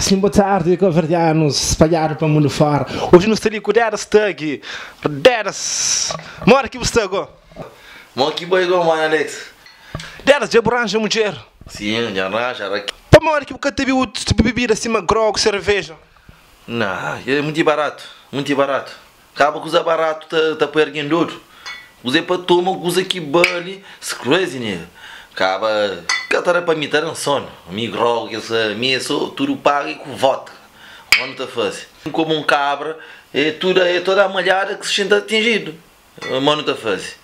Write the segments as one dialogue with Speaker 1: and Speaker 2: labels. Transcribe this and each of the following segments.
Speaker 1: Sim, boa tarde, converdianos, espalhar para o mundo fora. Hoje nós estamos com o Deras Tug. Deras, mora aqui você agora.
Speaker 2: Mora aqui boa igual, mano, Alex.
Speaker 1: Deras, já arranja mulher.
Speaker 2: Sim, já arranja.
Speaker 1: Para mora aqui, porque teve o tipo de bebida acima, grog, cerveja.
Speaker 2: Não, é muito barato, muito barato. Acaba que usa barato, tá perdendo duro. Usei para tomar, usa aqui bali, it's crazy, né? Acaba, catara para mim, tá no sono. Mi grog, essa minha só, tudo paga e com vodka. Mano, tá fácil. Como um cabra, é toda a malhada que se sente atingido. Mano, tá fácil.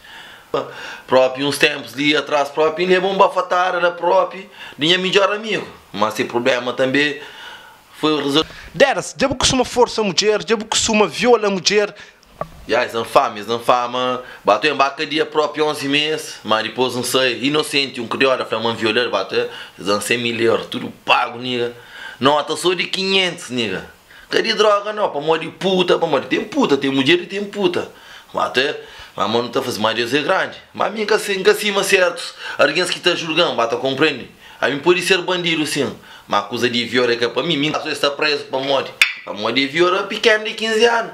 Speaker 2: Próprio, uns tempos ali atrás, próprio, ele é bom bafatar, era próprio, tinha melhor amigo. Mas esse problema também foi resolvido.
Speaker 1: Deras, já costuma força a mulher, já costuma viola a mulher.
Speaker 2: Já, eles infama, bateu em bacadia próprio 11 meses, mas depois não sei, inocente, um crioulo, foi uma violar, bateu, eles 100 mil euros, tudo pago, nega. Nota só de 500, nega. Cadê droga não, para morrer de puta, tem mulher e tem puta. Bateu, mas não está fazendo mais Deus é grande. Mas a mim que acima certos, alguém que está julgando, bata compreende. A mim pode ser bandido sim, mas a coisa de viola é que para mim está preso para morrer. Para morrer de viola pequeno de 15 anos.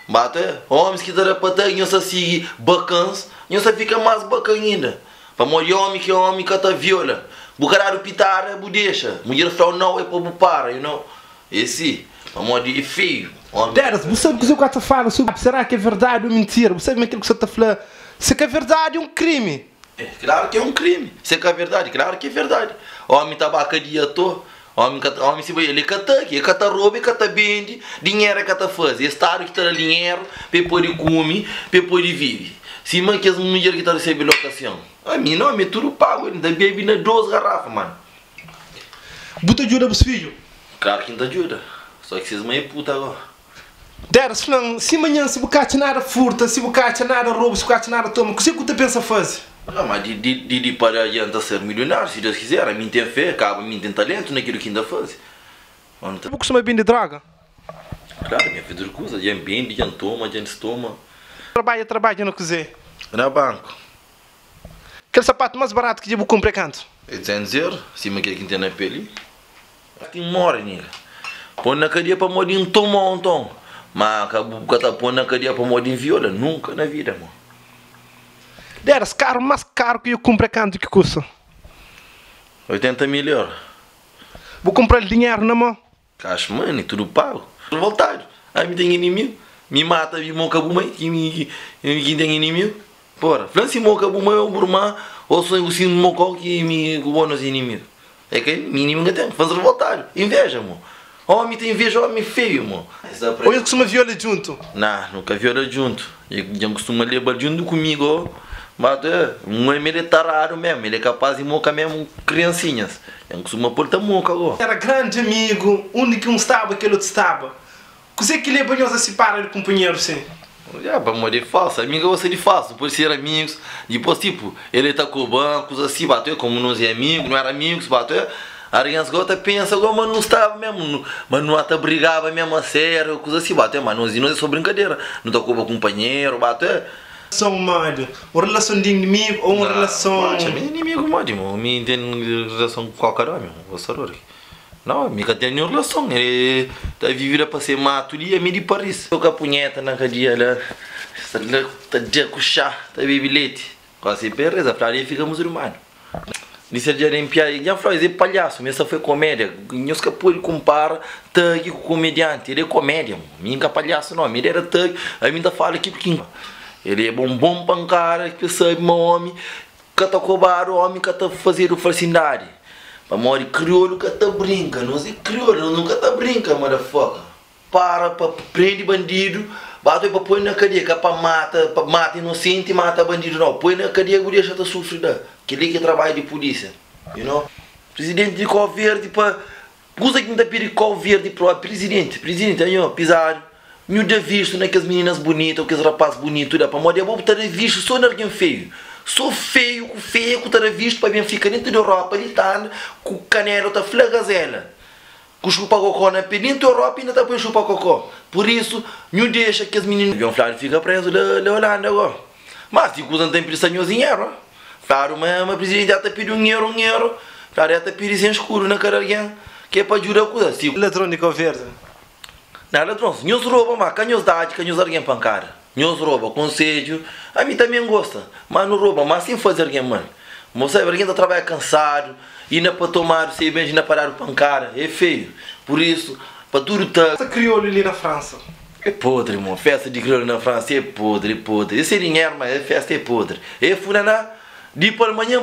Speaker 2: Bate, homens que estão para ter, não se seguir bacanas, não se fica mais bacana ainda. Para morrer homem que está viola. O caralho pitar, deixa. Mulher fala não é para bupar, you know. Esse, para morrer é feio.
Speaker 1: Deras, você sabe o que você está falando sobre será que é verdade ou mentira? Você sabe aquilo que você está falando? Se é verdade é um crime.
Speaker 2: É, claro que é um crime. Se é verdade, claro que é verdade. Homem tabaca dia todo. Homem se vai ele cata rouba, cata vende, dinheiro cata faz. E estado que está dinheiro, para poder comer, para poder viver. Se man que as mulheres que estão recebendo locação. A mim não, é tudo pago, ainda bebe na 12 garrafas, mano.
Speaker 1: Buta ajuda para os filhos?
Speaker 2: Claro que ainda ajuda. Só que vocês mãe é puta agora.
Speaker 1: Deras, se amanhã se bocaste nada furta, se bocaste nada roubo, se bocaste nada toma, o que você pensa fazer?
Speaker 2: Não, mas de para adianta ser milionário, se Deus quiser. A mim tem fé, acaba, a mim tem talento naquilo que ainda faz.
Speaker 1: Você costuma bem de droga?
Speaker 2: Claro, minha filha de coisa, já bebe, já toma, já toma.
Speaker 1: Trabalha no cozer.
Speaker 2: Na banco.
Speaker 1: Aquele sapato mais barato que eu comprei canto?
Speaker 2: É 200 euros, cima que tem na pele. Tem mora, nega. Põe na cadeia para morrer em tom. Mas acabou de pôr na cadeia para morrer em viola. Nunca na vida, mano.
Speaker 1: Deras, mais caro que eu comprei canto que custa?
Speaker 2: 80 mil euros.
Speaker 1: Vou comprar dinheiro na mão?
Speaker 2: Cash money, tudo pago. Voltado. Aí me tem inimigo. Me mata, me monca bumai, que tem inimigo. Porra, Franci monca bumai, eu burma, ou sou eu sim monca que me governa os inimigos. É que mínimo que tem, faz revoltado. Inveja, mano. Homem tem inveja, homem feio, mano.
Speaker 1: Ou ele costuma viola junto?
Speaker 2: Não, nunca viola junto. Ele costuma levar junto comigo. Mas um é meio tarado mesmo, ele é capaz de mocar mesmo criancinhas. Ele costuma pôr a moca agora.
Speaker 1: Era grande amigo, único um estava, aquele outro estava. Você que lhe banhou a separar de companheiro, sim?
Speaker 2: É, para morrer falso, amigo você de falso, por ser amigos. Depois, tipo, ele tá com bancos assim, bateu, como nós é amigos, não era amigos, bateu. A criança gota pensa, mas não estava mesmo, mas não até brigava mesmo a sério, coisa assim, bateu, mas nós é só brincadeira. Não tá com o companheiro, bateu.
Speaker 1: Relação mãe, uma relação de inimigo ou uma relação...
Speaker 2: Não, meu inimigo mãe, me tem relação com qualquer homem, gostou. Não, amiga tem nenhuma relação, ele tá vivendo para ser mato e é meio de Paris. Tô com a punheta na cadeia lá, tá de chá, tá bebe leite. Quase beleza, para ali ficamos humanos. Disse de Olimpíada, já falou, é palhaço, mas essa foi comédia. Nós que pode comparar Tug com comediante, ele é comédia, minha palhaço não, ele era Tug, aí me ainda fala aqui porque ele é bom pancara, que sabe meu homem, que tá cobrando o homem que tá fazendo falsidade. Para morrer crioulo que tá brinca, nós é crioulo, nunca tá brinca, motherfucker. Para prende bandido, bate para pôr na cadeia, que é para mata inocente, mata bandido não. Põe na cadeia e deixa tá sofrendo. Aquele que trabalha de polícia, you know? Presidente de Cabo Verde, para usa que não tá pedindo Cabo Verde para presidente, aí ó, pisar. Não dá visto naquelas meninas bonitas, aqueles rapazes bonitos, para morrer, vou botar visto só naquele feio. Sou feio que tá visto para bem ficar dentro da Europa, ele tá com o canelo, tá flagazela. Com chupa-cocó na dentro da Europa ainda tá com chupa-cocó. Por isso, não deixa que as meninas vão falar, fica preso da Holanda agora. Mas se não tem pressa de dinheiro, claro, mas presidente já tá pedindo um euro, claro, já tá pedindo sem escuro na cara alguém. Que é para jurar coisa assim.
Speaker 1: Eletrônico verde.
Speaker 2: Na eletrônica, nós rouba, mas que nós dá, que nós alguém pancada. Nós rouba, conselho. A mim também gosta, mas não rouba, mas sim fazer alguém, mano. Você alguém está trabalhando cansado, e não é para tomar, se bem, não é para dar pancada, é feio. Por isso, para tudo tá.
Speaker 1: Essa crioulo ali na França.
Speaker 2: É podre, irmão. Festa de crioulo na França é podre, é podre. Esse dinheiro, mas a festa é podre. É funaná, de por manhã